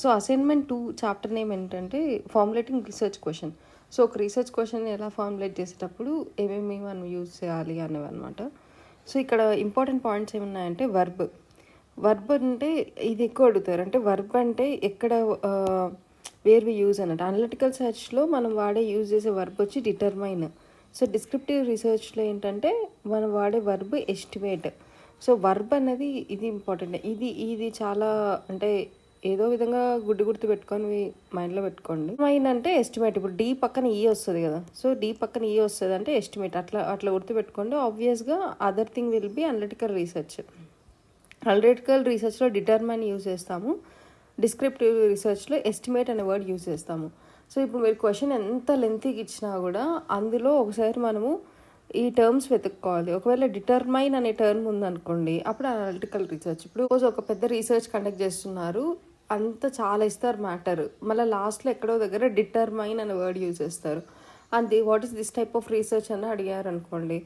So assignment 2 chapter name ఏంటంటే formulating research question. So ఒక research question ఎలా formulate చేసేటప్పుడు ఏమేమి మనం యూజ్ చేయాలి అనేవన్నమాట. సో ఇక్కడ ఇంపార్టెంట్ పాయింట్స్ ఏమున్నాయంటే వర్బ్ అంటే ఇది ఎక్కువ అడుగుతారు. అంటే వర్బ్ అంటే ఎక్కడ వేర్ వి యూజ్ అన్నట్టు. అనలిటికల్ సెర్చ్లో మనం యూజ్ చేసే వర్బ్ వచ్చి డిటర్మైన్. సో డిస్క్రిప్టివ్ రీసెర్చ్లో ఏంటంటే మనం వాడే వర్బ్ ఎస్టిమేట్. సో వర్బ్ అనేది ఇది ఇంపార్టెంట్. ఇది చాలా అంటే ఏదో విధంగా గుర్తు పెట్టుకొని మైండ్లో పెట్టుకోండి. మైన్ అంటే ఎస్టిమేట్. ఇప్పుడు డి పక్కన ఈ వస్తుంది కదా, సో డి పక్కన ఈ వస్తుంది అంటే ఎస్టిమేట్. అట్లా గుర్తుపెట్టుకోండి. ఆబ్వియస్గా other thing will be analytical research. Analytical రీసెర్చ్లో డిటర్మైన్ యూజ్ చేస్తాము, డిస్క్రిప్టివ్ రీసెర్చ్లో ఎస్టిమేట్ అనే వర్డ్ యూజ్ చేస్తాము. సో ఇప్పుడు మీరు క్వశ్చన్ ఎంత లెంతీకి ఇచ్చినా కూడా అందులో ఒకసారి మనము ఈ టర్మ్స్ వెతుక్కోవాలి. ఒకవేళ డిటర్మైన్ అనే టర్మ్ ఉందనుకోండి, అప్పుడు అనలిటికల్ రీసెర్చ్. ఇప్పుడు ఒక పెద్ద రీసెర్చ్ కండక్ట్ చేస్తున్నారు, అంత చాలా ఇస్తారు మ్యాటర్, మళ్ళీ లాస్ట్లో ఎక్కడో దగ్గర డిటర్మైన్ అనే వర్డ్ యూజ్ చేస్తారు. అంతే, what is this type of research అని అడిగారు అనుకోండి,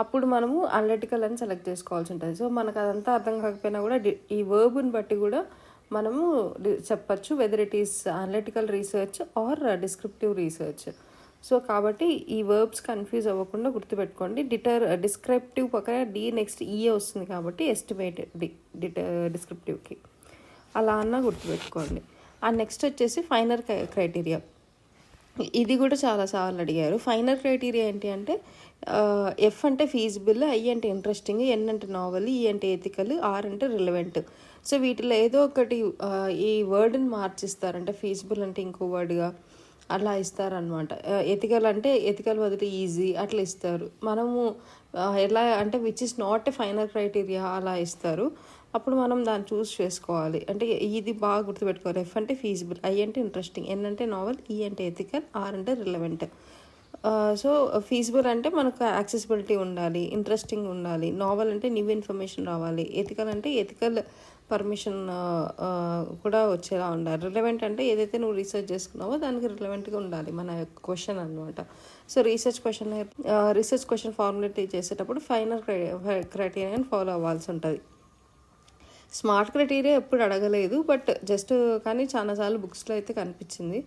అప్పుడు మనము అనలిటికల్ అని సెలెక్ట్ చేసుకోవాల్సి ఉంటుంది. సో మనకు అదంతా అర్థం కాకపోయినా కూడా ఈ వర్బ్ని బట్టి కూడా మనము చెప్పచ్చు whether it is analytical research or descriptive research. So కాబట్టి ఈ వర్బ్స్ కన్ఫ్యూజ్ అవ్వకుండా గుర్తుపెట్టుకోండి. డిస్క్రిప్టివ్ పక్కన డి నెక్స్ట్ ఈఏ వస్తుంది కాబట్టి ఎస్టిమేట్ డిస్క్రిప్టివ్కి అలా అన్నా గుర్తుపెట్టుకోండి. అండ్ నెక్స్ట్ వచ్చేసి ఫైనల్ క్రైటీరియా. ఇది కూడా చాలాసార్లు అడిగారు. ఫైనల్ క్రైటీరియా ఏంటి అంటే ఎఫ్ అంటే ఫీజిబుల్, ఐ అంటే ఇంట్రెస్టింగ్, ఎన్ అంటే నావెల్, ఈ అంటే ఎథికల్, ఆర్ అంటే రిలవెంట్. సో వీటిలో ఏదో ఒకటి ఈ వర్డ్ని మార్చిస్తారు. అంటే ఫీజిబుల్ అంటే ఇంకో వర్డ్గా అలా ఇస్తారనమాట. ఎథికల్ అంటే ఎథికల్ బదులు ఈజీ అట్లా ఇస్తారు. మనము ఎలా అంటే which is not a final criteria అలా ఇస్తారు. అప్పుడు మనం దాన్ని చూస్ చేసుకోవాలి. అంటే ఇది బాగా గుర్తుపెట్టుకోవాలి. ఎఫ్ అంటే ఫీజిబుల్, ఐ అంటే ఇంట్రెస్టింగ్, ఎన్ అంటే నావెల్, ఈ అంటే ఎథికల్, ఆర్ అంటే రిలవెంట్. సో ఫీజిబుల్ అంటే మనకు యాక్సెసిబిలిటీ ఉండాలి, ఇంట్రెస్టింగ్ ఉండాలి, నావెల్ అంటే న్యూ ఇన్ఫర్మేషన్ రావాలి, ఎథికల్ అంటే ఎథికల్ పర్మిషన్ కూడా వచ్చేలా ఉండాలి, రిలవెంట్ అంటే ఏదైతే నువ్వు రీసెర్చ్ చేసుకున్నావో దానికి రిలవెంట్గా ఉండాలి మన క్వశ్చన్ అనమాట. సో రీసెర్చ్ క్వశ్చన్ ఫార్ములేట్ చేసేటప్పుడు ఫైనల్ క్రైటీరియాని ఫాలో అవ్వాల్సి ఉంటుంది. స్మార్ట్ క్రైటీరియా ఎప్పుడు అడగలేదు, బట్ జస్ట్ కానీ చాలాసార్లు బుక్స్లో అయితే కనిపించింది.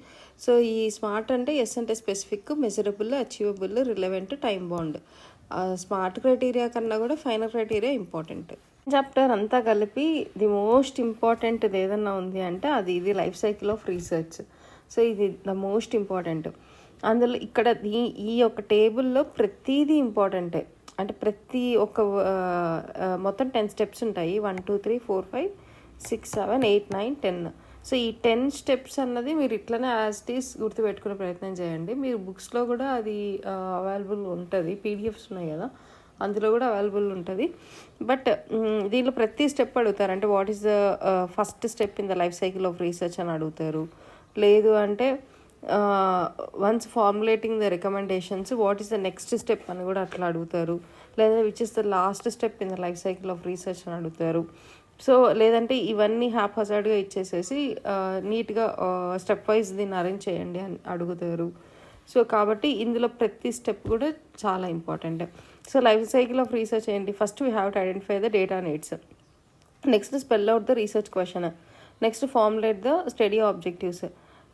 సో ఈ స్మార్ట్ అంటే ఎస్ అంటే specific, measurable, achievable, relevant, time bound. Smart criteria కన్నా కూడా ఫైనల్ క్రైటీరియా ఇంపార్టెంట్. చాప్టర్ అంతా కలిపి ది మోస్ట్ ఇంపార్టెంట్ ఏదన్నా ఉంది అంటే ఇది life cycle of research. So ఇది ద మోస్ట్ ఇంపార్టెంట్. అందులో ఇక్కడ ఈ యొక్క టేబుల్లో ప్రతిదీ ఇంపార్టెంటే. అంటే ప్రతి ఒక్క మొత్తం 10 స్టెప్స్ ఉంటాయి. 1 2 3 4 5 6 7 8 9 10. సో ఈ 10 స్టెప్స్ అన్నది మీరు ఇట్లనే యాజ్ ఇట్ ఈస్ గుర్తుపెట్టుకునే ప్రయత్నం చేయండి. మీరు బుక్స్లో కూడా అది అవైలబుల్ ఉంటుంది, పీడిఎఫ్స్ ఉన్నాయి కదా, అందులో కూడా అవైలబుల్ ఉంటుంది. బట్ దీనిలో ప్రతి స్టెప్ అడుగుతారు. అంటే what is the first step in the life cycle of research అని అడుగుతారు. లేదు అంటే once formulating the recommendations what is the next step అని కూడా అట్లా అడుగుతారు. లేదా which is the last step in the life cycle of research అని అడుగుతారు. సో లేదంటే ఇవన్నీ హ్యాప్ హజార్డ్గా ఇచ్చేసేసి నీట్గా స్టెప్ వైజ్ దీన్ని అరేంజ్ చేయండి అని అడుగుతారు. సో కాబట్టి ఇందులో ప్రతి స్టెప్ కూడా చాలా important. So life cycle of research ఏంటి? First we have to identify the data needs, next spell out the research question, next formulate the study objectives,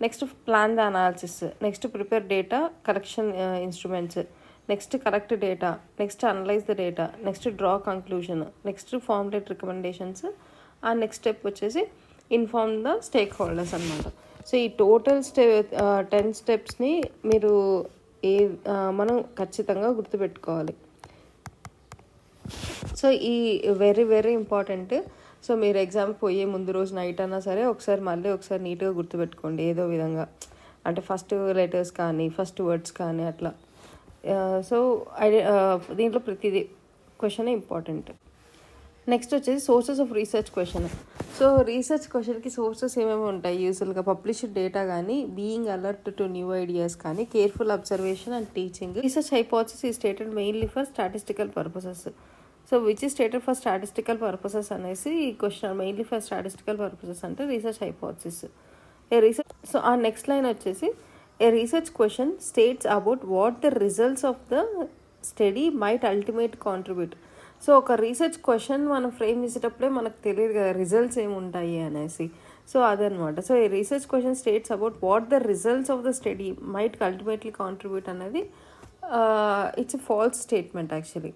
next plan the analysis, next prepare data collection instruments, next correct data, next analyze the data, next draw conclusion, next formulate recommendations, and next step వచ్చేసి inform the stakeholders అనమాట. So ఈ total 10 స్టెప్స్ని మీరు మనం ఖచ్చితంగా గుర్తుపెట్టుకోవాలి. So ఈ very very important. So మీరు ఎగ్జామ్ పోయే ముందు రోజు నైట్ అన్నా సరే మళ్ళీ ఒకసారి నీట్గా గుర్తుపెట్టుకోండి ఏదో విధంగా. అంటే ఫస్ట్ లెటర్స్ కానీ ఫస్ట్ వర్డ్స్ కానీ అట్లా. సో దీంట్లో ప్రతిదీ క్వశ్చన్ ఇంపార్టెంట్. నెక్స్ట్ వచ్చేసి sources of research question. So research క్వశ్చన్కి సోర్సెస్ ఏమేమి ఉంటాయి? యూజువల్గా పబ్లిష్డ్ డేటా కానీ, being alert to new ideas కానీ, careful observation and teaching. Research hypothesis is stated mainly for statistical purposes. So which is stated for statistical purposes అనేసి ఈ క్వశ్చన్. Mainly for statistical purposes అంటే research hypothesis. So ఆ next line వచ్చేసి a research question states about what the results of the study might ultimate contribute. So ఒక research question మనం frame చేసేటప్పుడే మనకు తెలియదు కదా రిజల్ట్స్ ఏముంటాయి అనేసి. సో అదనమాట. సో ఈ research question states about what the results of the study might ultimately contribute అనేది it's a false statement actually.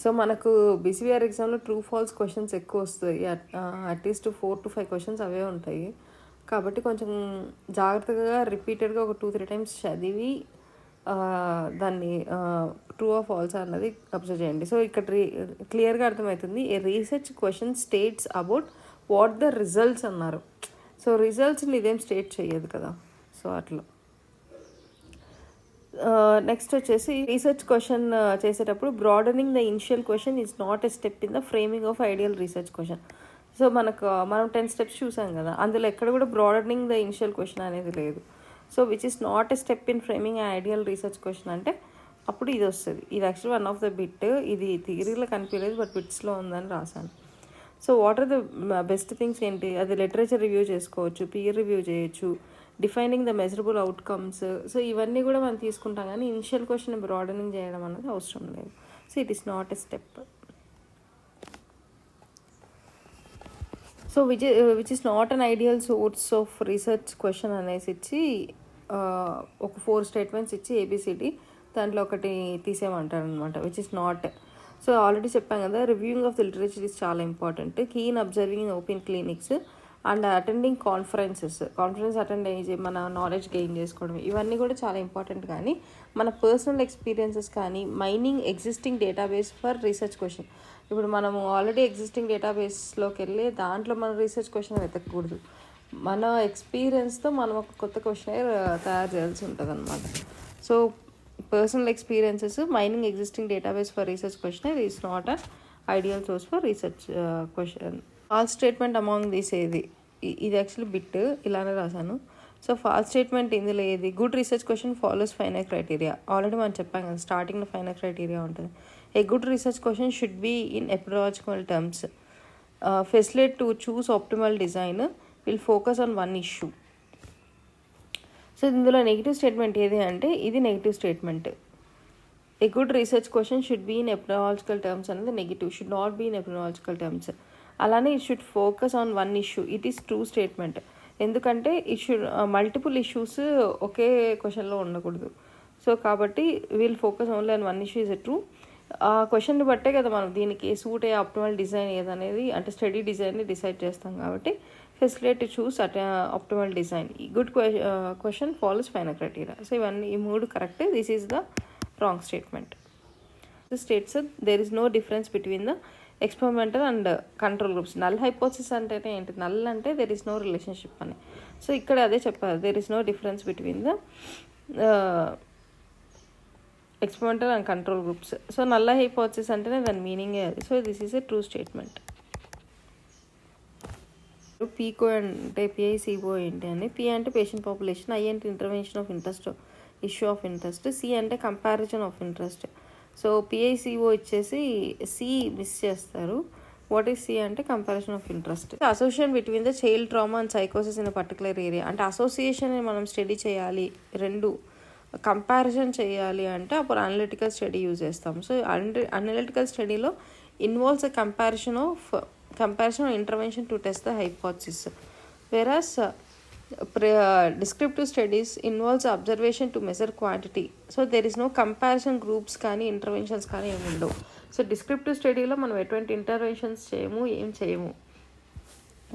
So మనకు బీసీబీఆర్ ఎగ్జామ్లో ట్రూ ఫాల్స్ క్వశ్చన్స్ ఎక్కువ వస్తాయి, అట్లీస్ట్ 4 to 5 క్వశ్చన్స్ అవే ఉంటాయి. కాబట్టి కొంచెం జాగ్రత్తగా రిపీటెడ్గా ఒక 2-3 టైమ్స్ చదివి దాన్ని ట్రూ ఆర్ ఫాల్స్ అన్నది అబ్జర్వ్ చేయండి. సో ఇక్కడ క్లియర్గా అర్థమవుతుంది, a research question states about what the results అన్నారు. సో రిజల్ట్స్ని ఇదేం స్టేట్ చేయదు కదా. సో అట్లా నెక్స్ట్ వచ్చేసి రీసెర్చ్ క్వశ్చన్ చేసేటప్పుడు broadening the initial question is not a step in the framing of ideal research question. So మనం 10 steps చూసాం కదా, అందులో ఎక్కడ కూడా బ్రాడనింగ్ ద ఇనిషియల్ క్వశ్చన్ అనేది లేదు. So which is not a step in framing ideal research question అంటే అప్పుడు ఇది వస్తుంది. ఇది actually one of the bit, ఇది థియరీలో కనిపించలేదు బట్ బిట్స్లో ఉందని రాశాను. So what are the best things ఏంటి, అది లిటరేచర్ రివ్యూ చేసుకోవచ్చు, పీర్ రివ్యూ చేయొచ్చు, defining the measurable outcomes. So ఇవన్నీ కూడా మనం తీసుకుంటాం, కానీ ఇనిషియల్ క్వశ్చన్ బ్రాడనింగ్ చేయడం అనేది అవసరం లేదు. So it is not a step. So which is not an ideal source of research question అనేసి ఇచ్చి ఒక 4 స్టేట్మెంట్స్ ఇచ్చి ఏబిసిడి దాంట్లో ఒకటి తీసేయమంటారు అనమాట, which is not. So already చెప్పాం కదా, reviewing of the literature is చాలా important, keen observing in open clinics and attending conference attend అయ్యి మన నాలెడ్జ్ గెయిన్ చేసుకోవడం, ఇవన్నీ కూడా చాలా ఇంపార్టెంట్. కానీ మన పర్సనల్ ఎక్స్పీరియన్సెస్ కానీ mining existing database for research question. ఇప్పుడు మనము ఆల్రెడీ ఎగ్జిస్టింగ్ డేటాబేస్లోకి వెళ్ళి దాంట్లో మన రీసెర్చ్ క్వశ్చన్ వెతకూడదు, మన ఎక్స్పీరియన్స్తో మనం ఒక కొత్త క్వశ్చన్ తయారు చేయాల్సి ఉంటుంది అనమాట. So personal experiences mining existing database for research question is not an ideal source for research question. False statement among these ఏది, ఇది యాక్చువల్లీ బిట్ ఇలానే రాశాను. సో ఫాల్స్ స్టేట్మెంట్ ఇందులో ఏది, good research question follows final criteria. Already మనం చెప్పాం కదా, స్టార్టింగ్లో ఫైనల్ క్రైటీరియా ఉంటుంది. A good research question should be in epidemiological terms, facilitate to choose optimal design, will focus on one issue. So ఇందులో negative statement ఏది అంటే ఇది negative statement. A good research question should be in epidemiological terms అనేది negative, should not be in epidemiological terms. అలానే it should focus on one issue, it is true statement. ఎందుకంటే it should multiple issues ఒకే క్వశ్చన్లో ఉండకూడదు. So కాబట్టి we'll focus only on one issue is a true. ఆ క్వశ్చన్ని బట్టే కదా మనం దీనికి సూట్ అయ్యే ఆప్టిమల్ డిజైన్ ఏదనేది, అంటే స్టడీ డిజైన్ని డిసైడ్ చేస్తాం. కాబట్టి facility to choose optimal design, good question follows final criteria. So ఇవన్నీ ఈ 3 correct, this is the wrong statement. States there is no difference between the experimental and control groups. Null hypothesis అంటేనే ఏంటి, null అంటే there is no relationship అని. So ఇక్కడ అదే చెప్పారు, there is no difference between the experimental and control groups. So null hypothesis అంటేనే దాని మీనింగే అది. So this is a true statement. PICO అంటే పిఐసిఓ ఏంటి అని, పి అంటే పేషెంట్ పాపులేషన్, ఐ అంటే intervention of interest, issue of interest, C అంటే comparison of interest. So PICO ఇచ్చేసి సి మిస్ చేస్తారు. వాట్ ఈస్ సి అంటే comparison of interest. Association between the child trauma and సైకోసిస్ in particular area అంటే association మనం study చేయాలి, రెండు comparison చేయాలి అంటే అప్పుడు అనలిటికల్ స్టడీ యూజ్ చేస్తాం. సో అనలిటికల్ స్టడీలో involves a comparison or intervention to test the hypothesis, whereas descriptive studies involves observation to measure quantity. So there is no comparison groups కానీ interventions కానీ ఏమి ఉండవు. సో డిస్క్రిప్టివ్ స్టడీలో మనం ఎటువంటి interventions ఏం చేయము,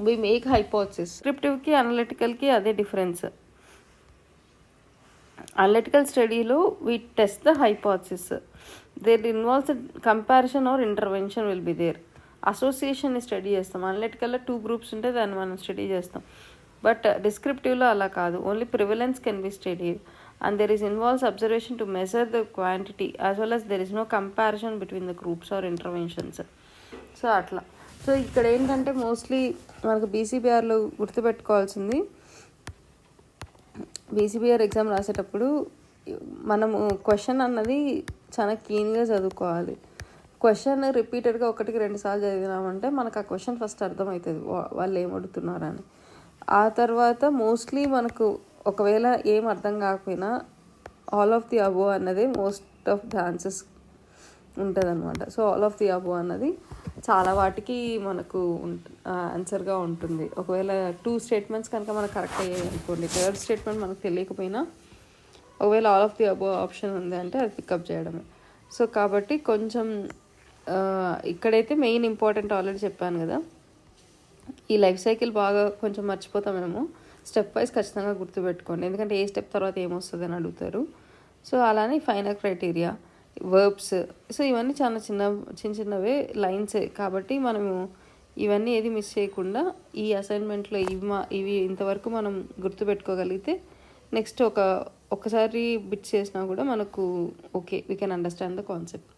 we make hypothesis. డిస్క్రిప్టివ్కి అనలిటికల్కి అదే డిఫరెన్స్. అనలిటికల్ స్టడీలో we test the hypothesis, there involves a comparison or intervention will be there. అసోసియేషన్ని స్టడీ చేస్తాం, అనలిటికల్లో 2 గ్రూప్స్ ఉంటే దాన్ని మనం స్టడీ చేస్తాం. బట్ డిస్క్రిప్టివ్లో అలా కాదు, only prevalence can be study and there is involves observation to measure the quantity as well as there is no comparison between the groups or interventions. So అట్లా. సో ఇక్కడ ఏంటంటే మోస్ట్లీ మనకు బీసీబీఆర్లో గుర్తుపెట్టుకోవాల్సింది, బీసీబీఆర్ exam రాసేటప్పుడు మనము క్వశ్చన్ అన్నది చాలా క్లీన్గా చదువుకోవాలి. క్వశ్చన్ రిపీటెడ్గా 1-2 సార్లు చదివినామంటే మనకు ఆ క్వశ్చన్ ఫస్ట్ అర్థమవుతుంది వాళ్ళు ఏం అడుగుతున్నారని. ఆ తర్వాత మోస్ట్లీ మనకు ఒకవేళ ఏం అర్థం కాకపోయినా ఆల్ ఆఫ్ ది అబోవ్ అన్నది మోస్ట్ ఆఫ్ ద ఆన్సర్స్ ఉంటుందన్నమాట. So all of the above అన్నది చాలా వాటికి మనకు ఆన్సర్గా ఉంటుంది. ఒకవేళ 2 స్టేట్మెంట్స్ కనుక మనకు కరెక్ట్ అయ్యాయి అనుకోండి, థర్డ్ స్టేట్మెంట్ మనకు తెలియకపోయినా ఒకవేళ all of the above option ఉంది అంటే అది పికప్ చేయడమే. సో కాబట్టి కొంచెం ఇక్కడైతే మెయిన్ ఇంపార్టెంట్ ఆల్రెడీ చెప్పాను కదా, ఈ లైఫ్ సైకిల్ బాగా కొంచెం మర్చిపోతామేమో. స్టెప్ వైజ్ ఖచ్చితంగా గుర్తుపెట్టుకోండి, ఎందుకంటే ఏ స్టెప్ తర్వాత ఏమొస్తుంది అని అడుగుతారు. సో అలానే ఫైనల్ క్రైటీరియా, వర్బ్స్, సో ఇవన్నీ చాలా చిన్నవే లైన్సే. కాబట్టి మనము ఇవన్నీ ఏది మిస్ చేయకుండా ఈ అసైన్మెంట్లో ఇవి ఇంతవరకు మనం గుర్తుపెట్టుకోగలిగితే నెక్స్ట్ ఒక్కసారి బిట్ చేసినా కూడా మనకు okay, we can understand the concept.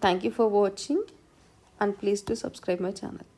Thank you for watching and please to subscribe my channel.